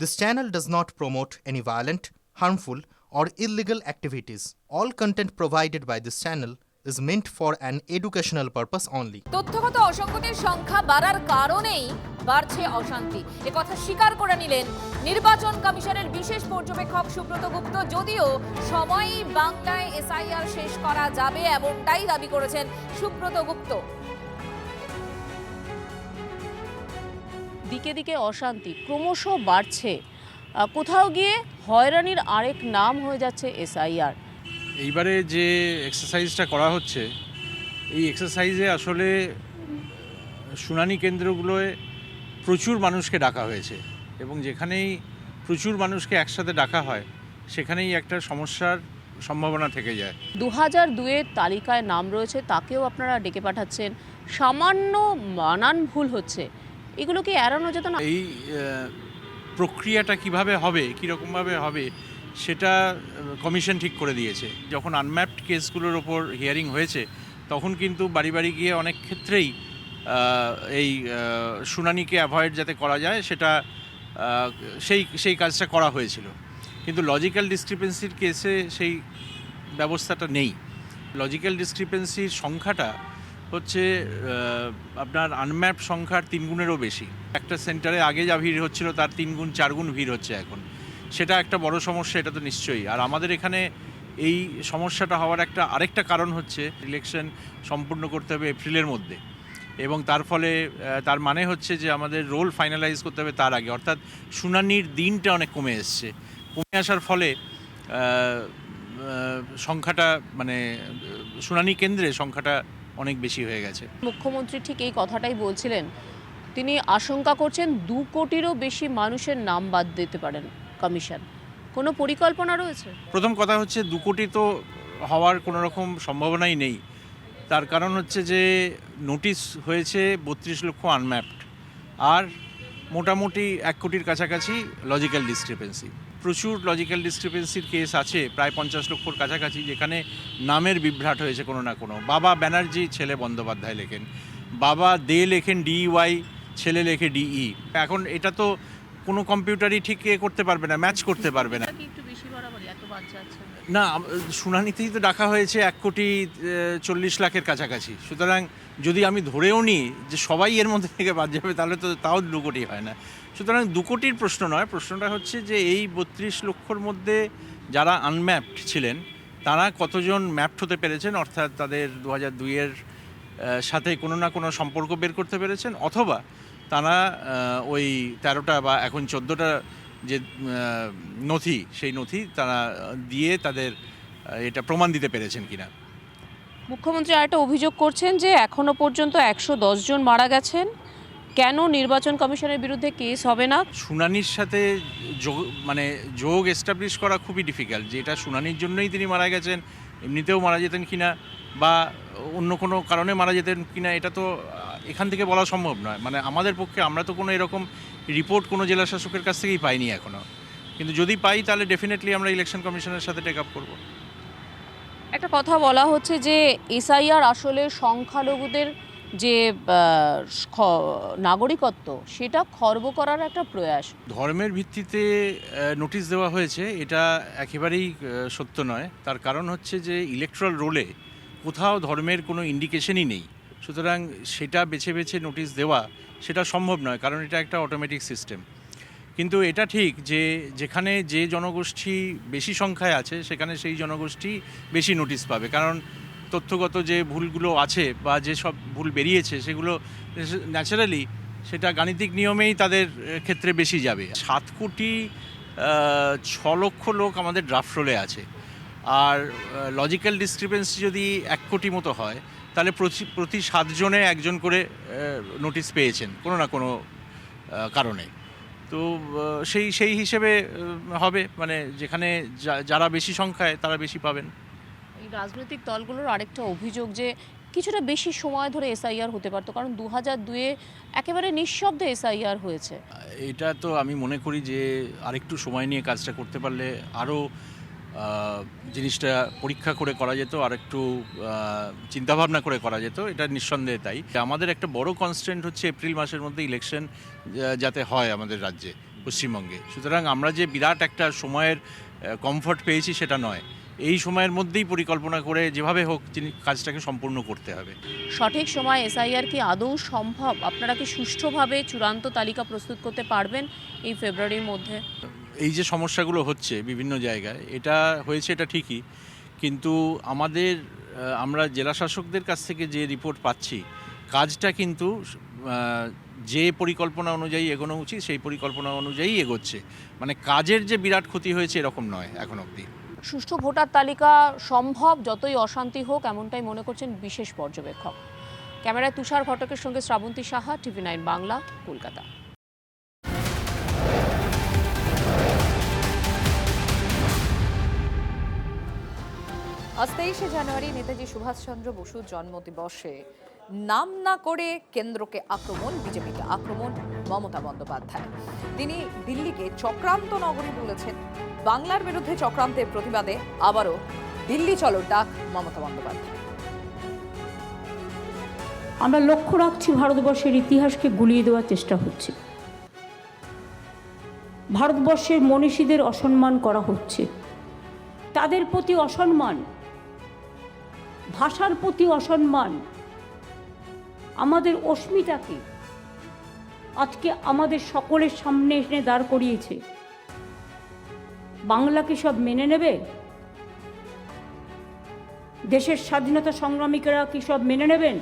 This channel does not promote any violent, harmful, or illegal activities. All content provided by this channel is meant for an educational purpose only. তথ্যগত অসঙ্গতির সংখ্যা বাড়ার কারণেই বাড়ছে অশান্তি একথা স্বীকার করে নিলেন নির্বাচন কমিশনের বিশেষ পর্যবেক্ষক সুব্রত গুপ্ত। যদিও সময়ই বাংলায় এসআইআর শেষ করা যাবে এমনটাই দাবি করেছেন সুব্রত গুপ্ত। দিকে দিকে অশান্তি ক্রমশ বাড়ছে, কোথাও গিয়ে হয়রানির আরেক নাম হয়ে যাচ্ছে এসআইআর। এইবারে যে এক্সারসাইজটা করা হচ্ছে, এই এক্সারসাইজে আসলে শুনানি কেন্দ্রগুলোয় প্রচুর মানুষকে ডাকা হয়েছে এবং যেখানেই প্রচুর মানুষকে একসাথে ডাকা হয় সেখানেই একটা সমস্যার সম্ভাবনা থেকে যায়। 2002-এর তালিকায় নাম রয়েছে, তাকেও আপনারা ডেকে পাঠাচ্ছেন, সামান্য বানান ভুল হচ্ছে, এগুলো কি এড়ানো যেত না? এই প্রক্রিয়াটা কিভাবে হবে, কীরকমভাবে হবে সেটা কমিশন ঠিক করে দিয়েছে। যখন আনম্যাপড কেসগুলোর ওপর হিয়ারিং হয়েছে তখন কিন্তু বাড়ি বাড়ি গিয়ে অনেক ক্ষেত্রেই এই শুনানিকে অ্যাভয়েড যাতে করা যায় সেটা সেই কাজটা করা হয়েছিল। কিন্তু লজিক্যাল ডিসক্রিপেন্সির কেসে সেই ব্যবস্থাটা নেই। লজিক্যাল ডিসক্রিপেন্সির সংখ্যাটা হচ্ছে আপনার আনম্যাপড সংখ্যার 3 গুণেরও বেশি। একটা সেন্টারে আগে যা ভিড় হচ্ছিল তার 3 গুণ 4 গুণ ভিড় হচ্ছে এখন। সেটা একটা বড় সমস্যা, এটা তো নিশ্চয়ই। আর আমাদের এখানে এই সমস্যাটা হওয়ার আরেকটা কারণ হচ্ছে ইলেকশন সম্পূর্ণ করতে হবে এপ্রিলের মধ্যে, এবং তার ফলে তার মানে হচ্ছে যে আমাদের রোল ফাইনালাইজ করতে হবে তার আগে, অর্থাৎ শুনানির দিনটা অনেক কমে এসছে। কমে আসার ফলে সংখ্যাটা মানে শুনানি কেন্দ্রে সংখ্যাটা অনেক বেশি হয়ে গেছে। মুখ্যমন্ত্রী ঠিক এই কথাটাই বলছিলেন, তিনি আশঙ্কা করছেন 2 কোটিরও বেশি মানুষের নাম বাদ দিতে পারেন কমিশন। কোনো পরিকল্পনা রয়েছে? প্রথম কথা হচ্ছে 2 কোটি তো হওয়ার কোনো রকম সম্ভাবনাই নেই। তার কারণ হচ্ছে যে নোটিশ হয়েছে 32 লক্ষ আনম্যাপড, আর মোটামুটি 1 কোটির কাছাকাছি লজিক্যাল ডিসক্রিপেন্সি। প্রচুর লজিক্যাল ডিসক্রিপেন্সির কেস আছে, প্রায় 50 লক্ষর কাছাকাছি, যেখানে নামের বিভ্রাট হয়েছে কোনো না কোনো। বাবা ব্যানার্জি, ছেলে বন্দ্যোপাধ্যায় লেখেন, বাবা দে লেখেন DY, ছেলে লেখে DE। এখন এটা তো কোনো কম্পিউটারই ঠিক করতে পারবে না, ম্যাচ করতে পারবে না। না, শুনানিতেই তো ডাকা হয়েছে 1,40 লাখের কাছাকাছি। সুতরাং যদি আমি ধরেও নিই যে সবাই এর মধ্যে থেকে বাদ যাবে, তাহলে তো তাও 2 কোটি হয় না। সুতরাং 2 কোটির প্রশ্ন নয়, প্রশ্নটা হচ্ছে যে এই 32 লক্ষর মধ্যে যারা আনম্যাপড ছিলেন তারা কতজন ম্যাপড হতে পেরেছেন, অর্থাৎ তাদের 2002-এর সাথে কোনো না কোনো সম্পর্ক বের করতে পেরেছেন, অথবা তারা ওই 13টা বা এখন 14টা যে নথি, সেই নথি তারা দিয়ে তাদের এটা প্রমাণ দিতে পেরেছেন কিনা। মুখ্যমন্ত্রী আরেকটা অভিযোগ করছেন যে এখনো পর্যন্ত 110 জন মারা গেছেন, কেন নির্বাচন কমিশনের বিরুদ্ধে কেস হবে না? শুনানির সাথে যোগ এস্টাবলিশ করা খুবই ডিফিকাল্ট, যে এটা শুনানির জন্যই তিনি মারা গেছেন, এমনিতেও মারা যেতেন কিনা বা অন্য কোনো কারণে মারা যেতেন কিনা, এটা তো এখান থেকে বলা সম্ভব নয়। মানে আমাদের পক্ষে, আমরা তো কোনো এরকম রিপোর্ট কোনো জেলা শাসকের কাছ থেকেই পাইনি এখনও, কিন্তু যদি পাই তাহলে ডেফিনেটলি আমরা ইলেকশন কমিশনের সাথে টেক আপ করবো। একটা কথা বলা হচ্ছে যে এসআইআর আসলে সংখ্যালঘুদের যে নাগরিকত্ব সেটা খর্ব করার একটা প্রয়াস। ধর্মের ভিত্তিতে নোটিশ দেওয়া হয়েছে, এটা একেবারেই সত্য নয়। তার কারণ হচ্ছে যে ইলেকট্রাল রোলে কোথাও ধর্মের কোনো ইন্ডিকেশনই নেই। সুতরাং সেটা বেছে বেছে নোটিশ দেওয়া সেটা সম্ভব নয়, কারণ এটা একটা অটোমেটিক সিস্টেম। কিন্তু এটা ঠিক যে যেখানে যে জনগোষ্ঠী বেশি সংখ্যায় আছে সেখানে সেই জনগোষ্ঠী বেশি নোটিশ পাবে, কারণ তথ্যগত যে ভুলগুলো আছে বা যে সব ভুল বেরিয়েছে সেগুলো ন্যাচারালি সেটা গাণিতিক নিয়মেই তাদের ক্ষেত্রে বেশি যাবে। 7,6,00,000 লোক আমাদের ড্রাফট রোলে আছে, আর লজিক্যাল ডিসক্রিপেন্সি যদি 1 কোটি মতো হয় তাহলে প্রতি 7 জনে 1 জন করে নোটিশ পেয়েছেন কোনো না কোনো কারণে। তো সেই হিসেবে হবে, মানে যেখানে যারা বেশি সংখ্যায় তারা বেশি পাবেন। এই রাজনৈতিক দলগুলোর আরেকটা অভিযোগ যে কিছুটা বেশি সময় ধরে এসআইআর হতে পারতো, কারণ 2002-এ একেবারে নিঃশব্দে এসআইআর হয়েছে। এটা তো আমি মনে করি যে আরেকটু সময় নিয়ে কাজটা করতে পারলে আরও জিনিসটা পরীক্ষা করে করা যেত, আর একটু চিন্তাভাবনা করে করা যেত, এটা নিঃসন্দেহে তাই। আমাদের একটা বড় কনস্ট্রেন্ট হচ্ছে এপ্রিল মাসের মধ্যে ইলেকশন যাতে হয় আমাদের রাজ্যে, পশ্চিমবঙ্গে। সুতরাং আমরা যে বিরাট একটা সময়ের কমফর্ট পেয়েছি সেটা নয়, এই সময়ের মধ্যেই পরিকল্পনা করে যেভাবে হোক কাজটাকে সম্পূর্ণ করতে হবে। সঠিক সময় এসআইআর কি আদৌ সম্ভব? আপনারা কি সুষ্ঠুভাবে চূড়ান্ত তালিকা প্রস্তুত করতে পারবেন এই ফেব্রুয়ারির মধ্যে? এই যে সমস্যাগুলো হচ্ছে বিভিন্ন জায়গায়, এটা হয়েছে এটা ঠিকই, কিন্তু আমরা জেলা শাসকদের কাছ থেকে যে রিপোর্ট পাচ্ছি, কাজটা কিন্তু যে পরিকল্পনা অনুযায়ী এগোনো উচিত সেই পরিকল্পনা অনুযায়ী এগোচ্ছে। মানে কাজের যে বিরাট ক্ষতি হয়েছে এরকম নয় এখন অবধি। সুষ্ঠু ভোটার তালিকা সম্ভব, যতই অশান্তি হোক, এমনটাই মনে করছেন বিশেষ পর্যবেক্ষক। ক্যামেরায় তুষার ঘটকের সঙ্গে শ্রাবন্তী সাহা, TV9 বাংলা, কলকাতা। আজ 23শে জানুয়ারি নেতাজি সুভাষচন্দ্র বসুর জন্মদিবসে নাম না করে কেন্দ্রকে আক্রমণ, বিজেপিকে আক্রমণ মমতা বন্দ্যোপাধ্যায়। তিনি দিল্লিকে চক্রান্ত নগরী বলেছেন। বাংলার বিরুদ্ধে চক্রান্তের প্রতিবাদে আবারও দিল্লি চলো ডাক মমতা বন্দ্যোপাধ্যায়। আমরা লক্ষ্য রাখছি ভারতবর্ষের ইতিহাসকে গুলিয়ে দেওয়ার চেষ্টা হচ্ছে, ভারতবর্ষের মনীষীদের অসম্মান করা হচ্ছে, তাদের প্রতি অসম্মান, ভাষার প্রতি অসম্মান, আমাদের অস্মিতাকে আজকে আমাদের সকলের সামনে এনে দাঁড় করিয়েছে। বাংলাকে সব মেনে নেবে? দেশের স্বাধীনতা সংগ্রামীরা কি সব মেনে নেবেন?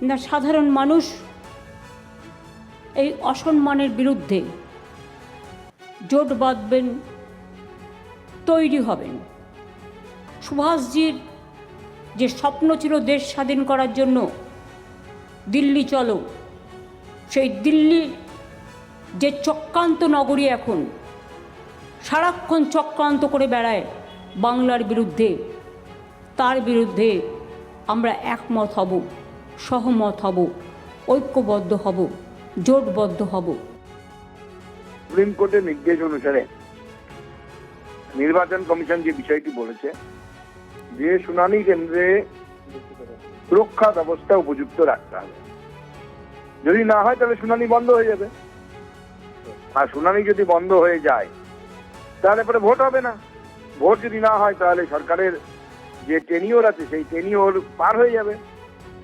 না সাধারণ মানুষ এই অসম্মানের বিরুদ্ধে জোট বাঁধবেন, তৈরি হবেন? সুভাষজির যে স্বপ্ন ছিল দেশ স্বাধীন করার জন্য, দিল্লি চলো, সেই দিল্লি যে চক্রান্ত নগরী এখন সারাক্ষণ চক্রান্ত করে বেড়ায় বাংলার বিরুদ্ধে, তার বিরুদ্ধে আমরা একমত হব, সহমত হব, ঐক্যবদ্ধ হব, জোটবদ্ধ হব। সুপ্রিম কোর্টের নির্দেশ অনুসারে নির্বাচন কমিশন যে বিষয়টি বলেছে যে শুনানি কেন্দ্রে সুরক্ষা ব্যবস্থা উপযুক্ত রাখতে হবে। যদি না হয় তাহলে শুনানি বন্ধ হয়ে যাবে, আর শুনানি যদি বন্ধ হয়ে যায় তাহলে পরে ভোট হবে না। ভোট যদি না হয় তাহলে সরকারের যে টেনিওর আছে সেই টেনিওর পার হয়ে যাবে।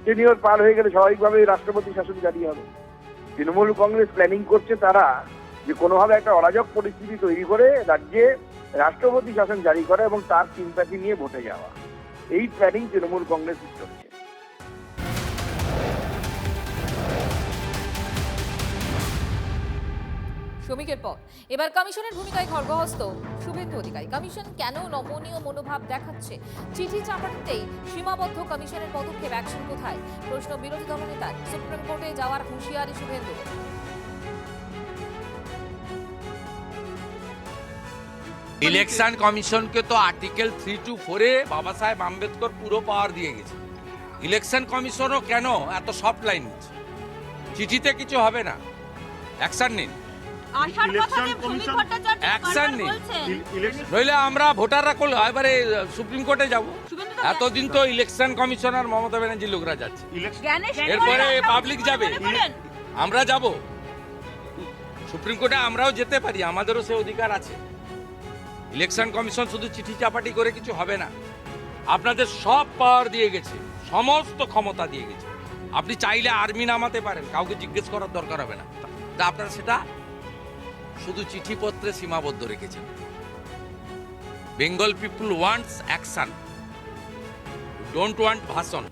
টেনিওর পার হয়ে গেলে স্বাভাবিকভাবেই রাষ্ট্রপতি শাসন জারি হবে। তৃণমূল কংগ্রেস প্ল্যানিং করছে তারা যে কোনোভাবে একটা অরাজক পরিস্থিতি তৈরি করে রাজ্যে রাষ্ট্রপতি শাসন জারি করা এবং তার সিম্প্যাথি নিয়ে ভোটে যাওয়া। এই প্ল্যানিং তৃণমূল কংগ্রেস চলছে। শ্রমিকের পর এবার কমিশনের ভূমিকায় খড়গহস্ত শুভেন্দু অধিকারী। কমিশন কেন নমনীয় মনোভাব দেখাচ্ছে? চিঠি চাপাতেই সীমাবদ্ধ কমিশনের পদক্ষেপ, অ্যাকশন কোথায়? প্রশ্ন বিরোধী দলনেতার। সুপ্রিম কোর্টে যাওয়ার হুঁশিয়ারি শুভেন্দু। ইলেকশন কমিশনকে তো আর্টিকেল 3 to 4 এ বাবা সাহেব আম্বেদকর পুরো পাওয়ার দিয়ে গেছে। ইলেকশন কমিশনও কেন এত সফট লাইন নিচ্ছে? চিঠিতে কিছু হবে না, অ্যাকশন নিন, অ্যাকশন নিন, নইলে আমরা ভোটাররা করলে এবারে সুপ্রিম কোর্টে যাব। এতদিন তো ইলেকশন কমিশনার মমতা ব্যানার্জির লোকরা যাচ্ছে, এরপরে পাবলিক যাবে, আমরা যাব সুপ্রিম কোর্টে, আমরাও যেতে পারি, আমাদেরও সে অধিকার আছে। ইলেকশন কমিশন শুধু চিঠি চাপাটি করে কিছু হবে না, আপনাদের সব পাওয়ার দিয়ে গেছে, সমস্ত ক্ষমতা দিয়ে গেছে। আপনি চাইলে আর্মি নামাতে পারেন, কাউকে জিজ্ঞেস করার দরকার হবে না। তা আপনারা সেটা শুধু চিঠিপত্রে সীমাবদ্ধ রেখেছেন। Bengal people wants action, don't want ভাষণ।